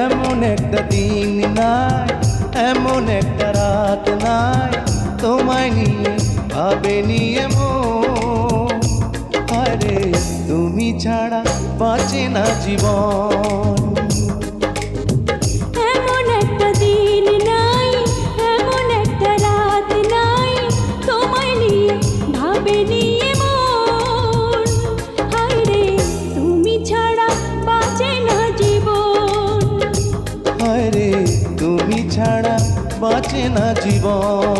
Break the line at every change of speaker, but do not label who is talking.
এমন একটা দিন নাই, এমন একটা রাত নাই, তোমায় নিয়ে ভাবেনি এমন। আরে তুমি ছাড়া বাঁচে না জীবন।
এমন একটা দিন নাই, এমন একটা রাত নাই, তোমায় নিয়ে ভাবেনি এমন। হায়রে তুমি ছাড়া বাঁচে না জীবন।
হায়রে তুমি ছাড়া বাঁচে না জীবন।